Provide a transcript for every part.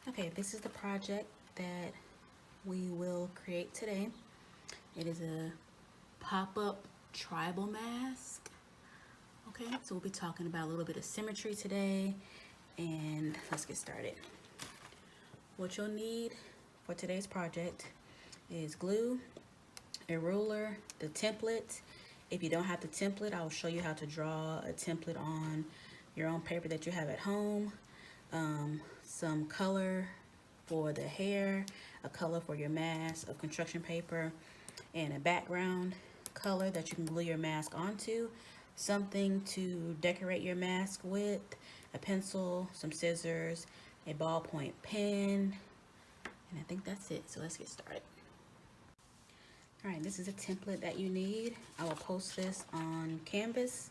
Okay, this is the project that we will create today. It is a pop-up tribal mask. Okay, so we'll be talking about a little bit of symmetry today, and let's get started. What you'll need for today's project is glue, a ruler, the template. If you don't have the template, I will show you how to draw a template on your own paper that you have at home. Some color for the hair, a color for your mask of construction paper, and a background color that you can glue your mask onto, something to decorate your mask with, a pencil, some scissors, a ballpoint pen, and I think that's it. So let's get started. All right, this is a template that you need. I will post this on Canvas.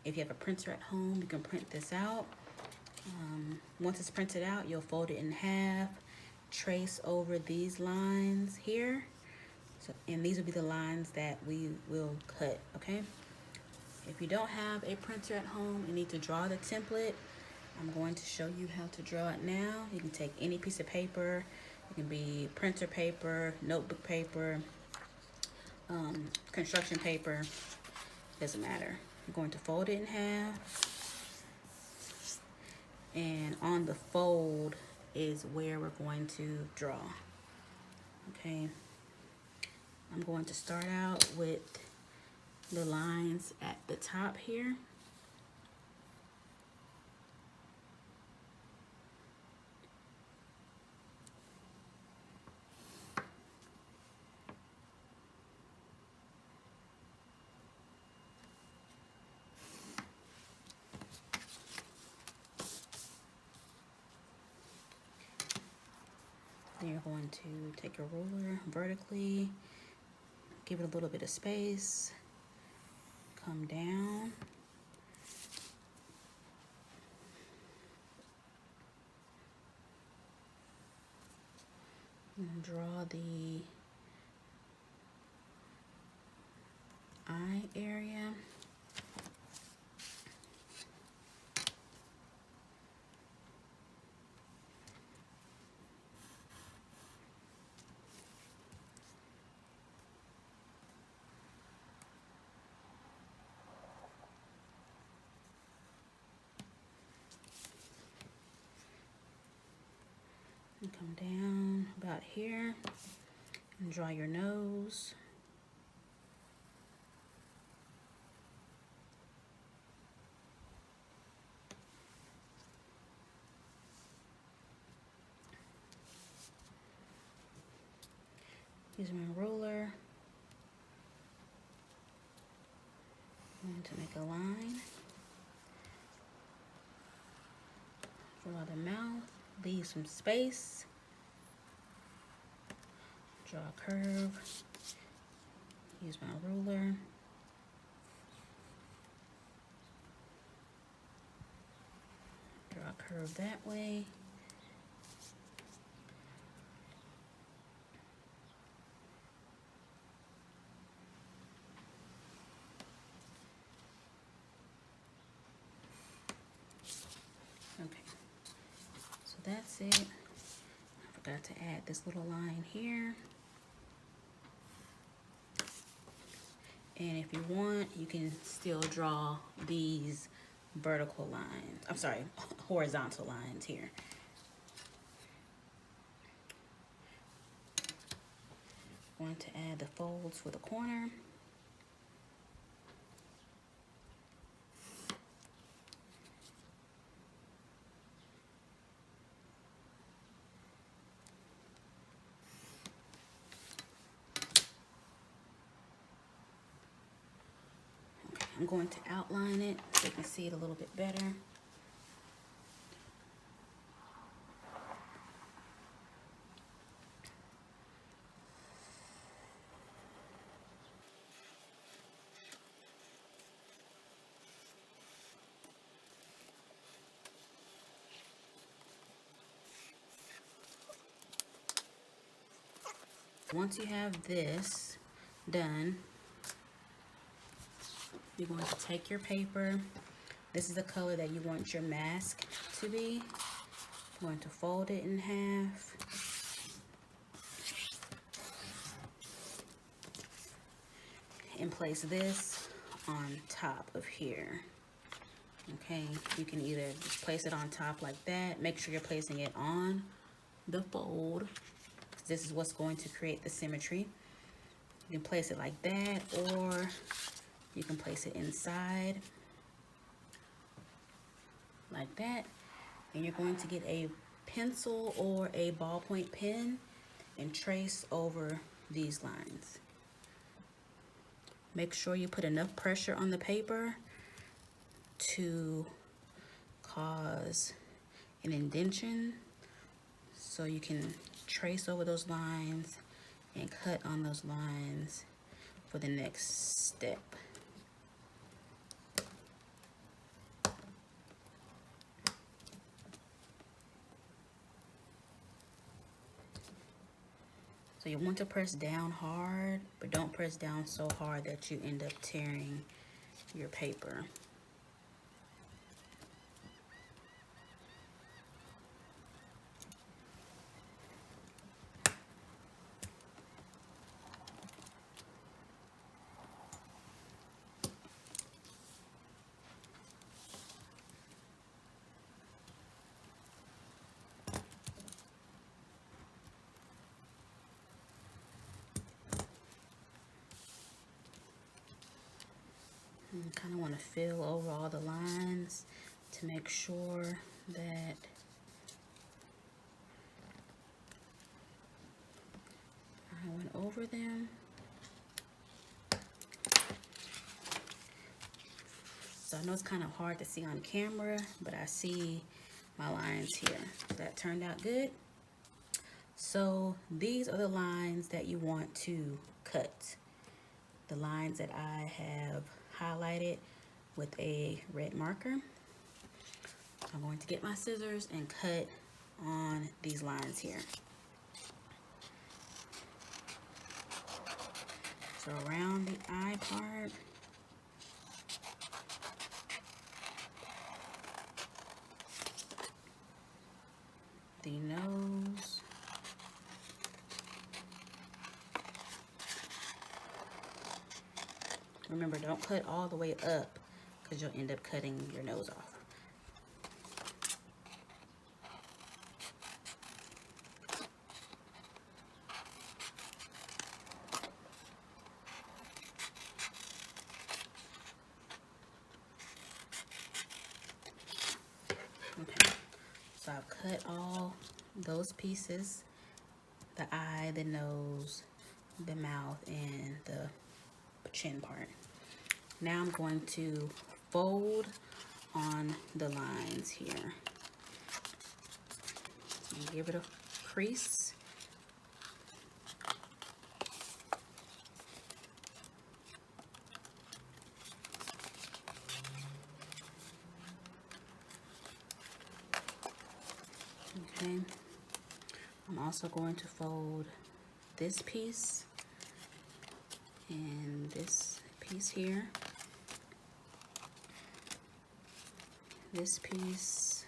If you have a printer at home, you can print this out. Once it's printed out, you'll fold it in half, trace over these lines here. And these will be the lines that we will cut, okay? If you don't have a printer at home and need to draw the template, I'm going to show you how to draw it now. You can take any piece of paper. It can be printer paper, notebook paper, construction paper, doesn't matter. I'm going to fold it in half. And on the fold is where we're going to draw. Okay, I'm going to start out with the lines at the top here. Then you're going to take your ruler vertically, give it a little bit of space, come down, and draw the eye area. And come down about here and draw your nose. Use my ruler and to make a line. Draw the mouth, leave some space. Draw a curve. Use my ruler. Draw a curve that way. Okay, so that's it. I forgot to add this little line here. And if you want, you can still draw these vertical lines. I'm sorry, horizontal lines here. Going to add the folds for the corner. I'm going to outline it so you can see it a little bit better. Once you have this done, you're going to take your paper. This is the color that you want your mask to be. I'm going to fold it in half. And place this on top of here. Okay, you can either just place it on top like that. Make sure you're placing it on the fold. This is what's going to create the symmetry. You can place it like that, or you can place it inside like that. And you're going to get a pencil or a ballpoint pen and trace over these lines. Make sure you put enough pressure on the paper to cause an indentation so you can trace over those lines and cut on those lines for the next step. So you want to press down hard, but don't press down so hard that you end up tearing your paper. You kind of want to fill over all the lines to make sure that I went over them. So I know it's kind of hard to see on camera, but I see my lines here. That turned out good. So these are the lines that you want to cut. The lines that I have highlighted with a red marker. I'm going to get my scissors and cut on these lines here. So around the eye part, the nose, remember, don't cut all the way up because you'll end up cutting your nose off. Okay, so I've cut all those pieces, the eye, the nose, the mouth, and the chin part. Now I'm going to fold on the lines here and give it a crease. Okay, I'm also going to fold this piece and this piece here. This piece,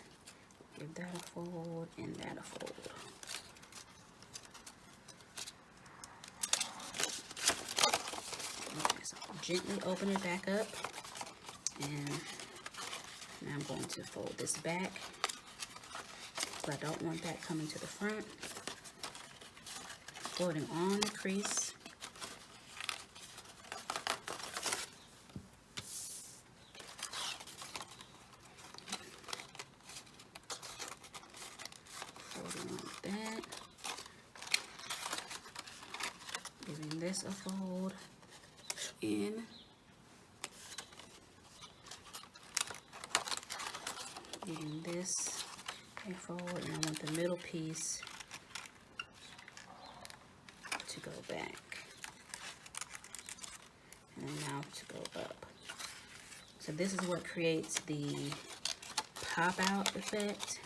give that a fold and that a fold. Okay, so gently open it back up, and now I'm going to fold this back. So I don't want that coming to the front. Folding on the crease. Folding like that. Giving this a fold in. Giving this a fold, and I want the middle piece to go back, and now to go up. So this is what creates the pop out effect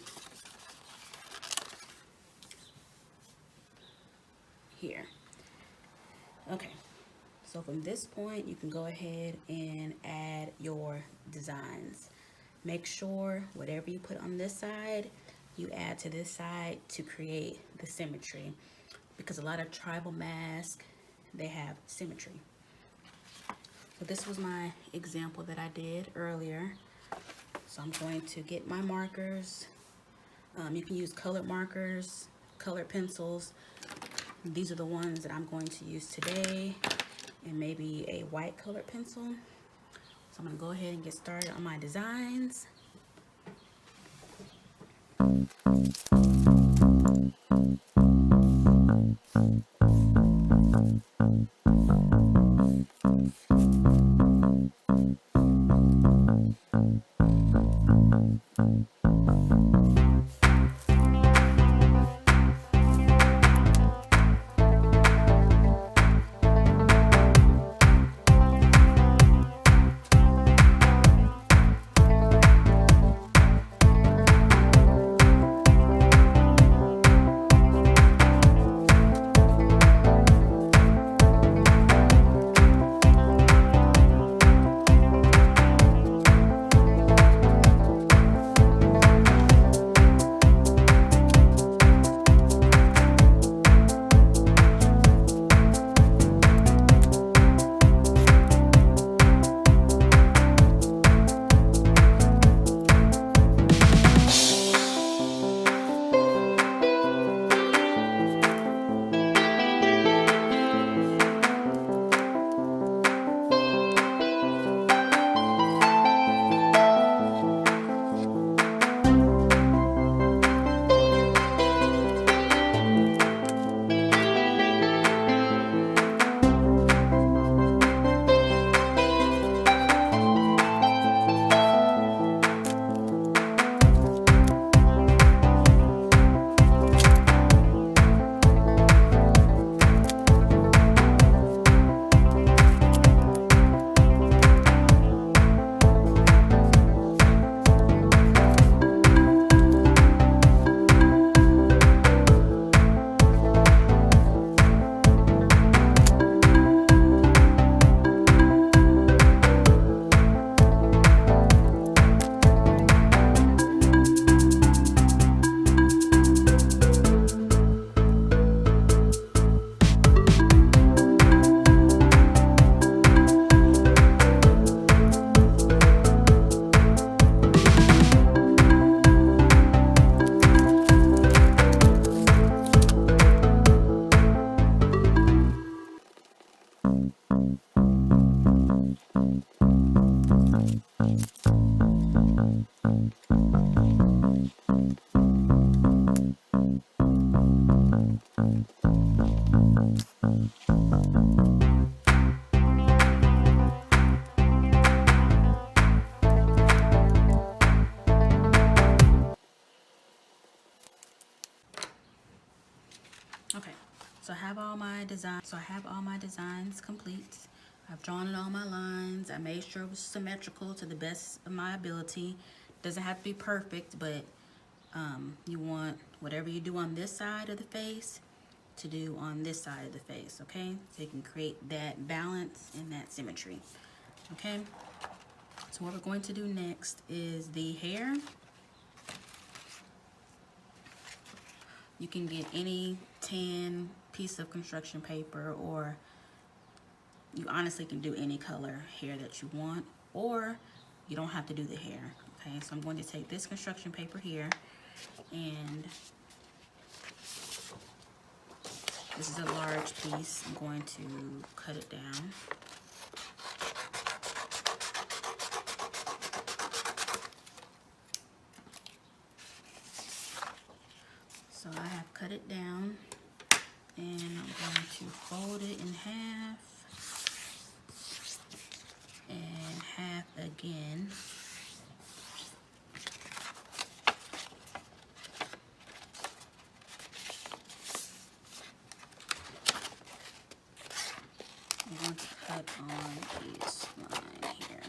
here. Okay, so from this point you can go ahead and add your designs. Make sure whatever you put on this side, you add to this side to create the symmetry, because a lot of tribal masks, they have symmetry. So this was my example that I did earlier. So I'm going to get my markers. You can use colored markers, colored pencils. These are the ones that I'm going to use today, and maybe a white colored pencil. So I'm gonna go ahead and get started on my designs. Okay, so I have all my designs complete. I've drawn in all my lines. I made sure it was symmetrical to the best of my ability. Doesn't have to be perfect, but you want whatever you do on this side of the face to do on this side of the face, okay? So you can create that balance and that symmetry, okay? So what we're going to do next is the hair. You can get any tan piece of construction paper, or you honestly can do any color hair that you want, or you don't have to do the hair, okay? So I'm going to take this construction paper here, and this is a large piece. I'm going to cut it down. So I have cut it down, and I'm going to fold it in half and half again. I'm going to cut on this line here.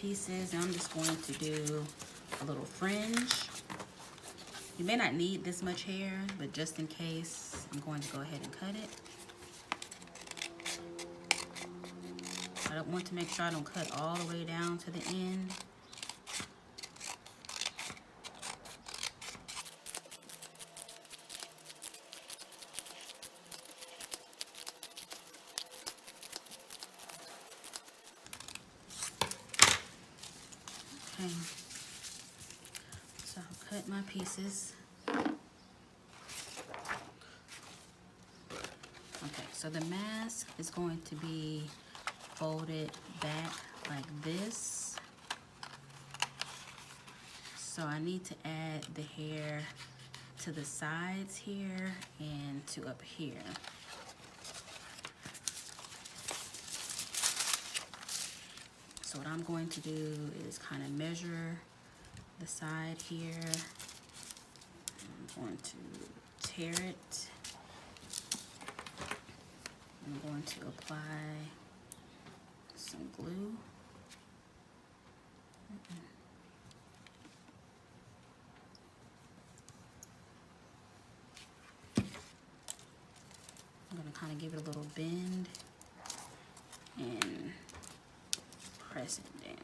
pieces, and I'm just going to do a little fringe. You may not need this much hair, but just in case, I'm going to go ahead and cut it. I don't want to make sure I don't cut all the way down to the end. Okay, so I'll cut my pieces. Okay, so the mask is going to be folded back like this. So I need to add the hair to the sides here and to up here. So what I'm going to do is kind of measure the side here. I'm going to tear it. I'm going to apply some glue. I'm going to kind of give it a little bend and press it down.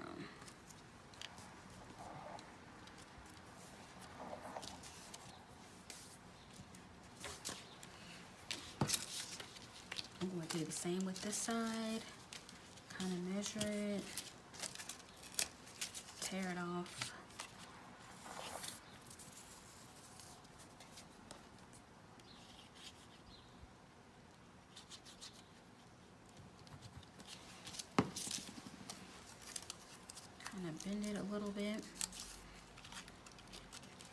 I'm going to do the same with this side. Kind of measure it, tear it off. Kind of bend it a little bit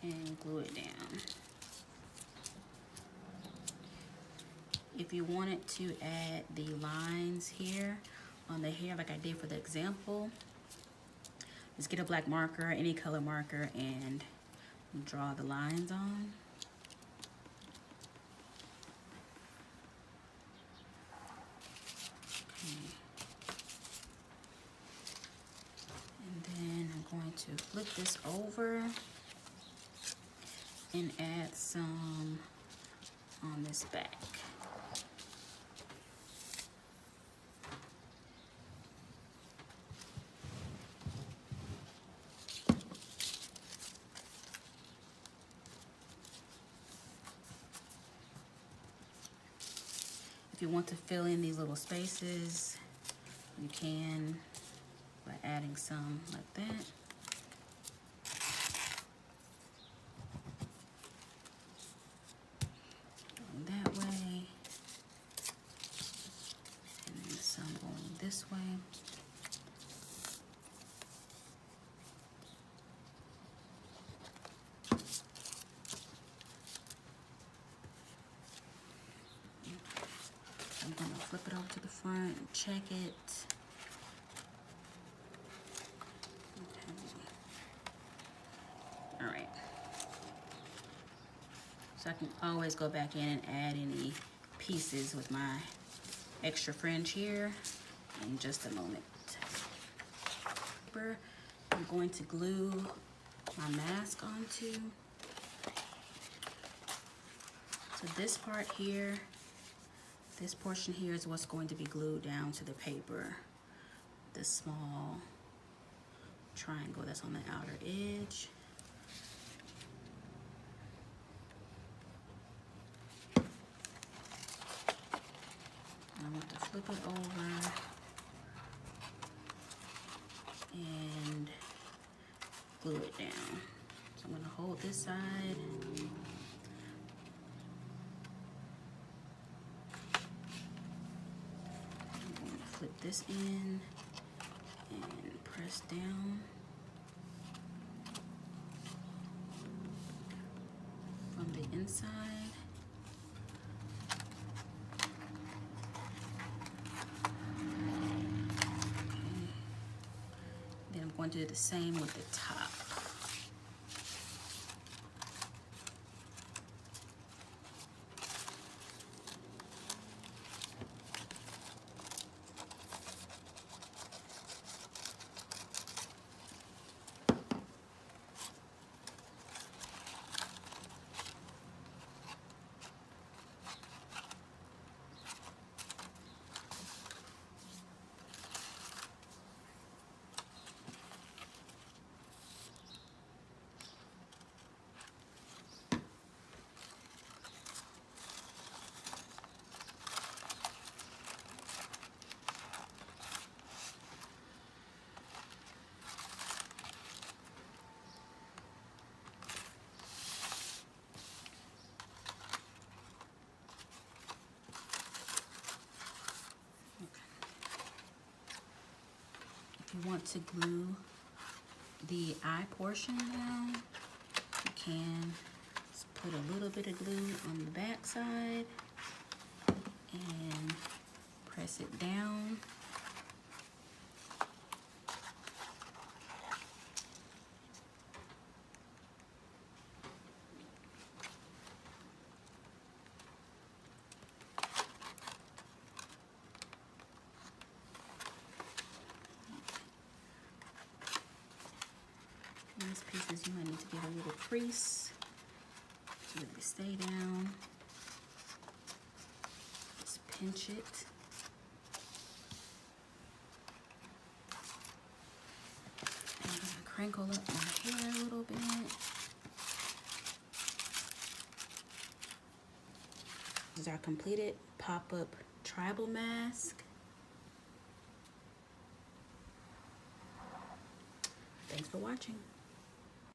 and glue it down. If you wanted to add the lines here on the hair like I did for the example, just get a black marker, any color marker, and draw the lines on. Okay. And then I'm going to flip this over and add some on this back. If you want to fill in these little spaces, you can by adding some like that. Going that way. And then some going this way. I'm going to flip it over to the front, check it. Okay. All right. So I can always go back in and add any pieces with my extra fringe here in just a moment. I'm going to glue my mask onto. So this part here, this portion here is what's going to be glued down to the paper. This small triangle that's on the outer edge. I want to flip it over and glue it down. So I'm going to hold this side. Flip this in and press down from the inside. Okay. Then I'm going to do the same with the top. want to glue the eye portion down, you can just put a little bit of glue on the back side and press it down. These pieces you might need to give a little crease so that they stay down. Just pinch it. And I'm gonna crinkle up my hair a little bit. This is our completed pop-up tribal mask. Thanks for watching.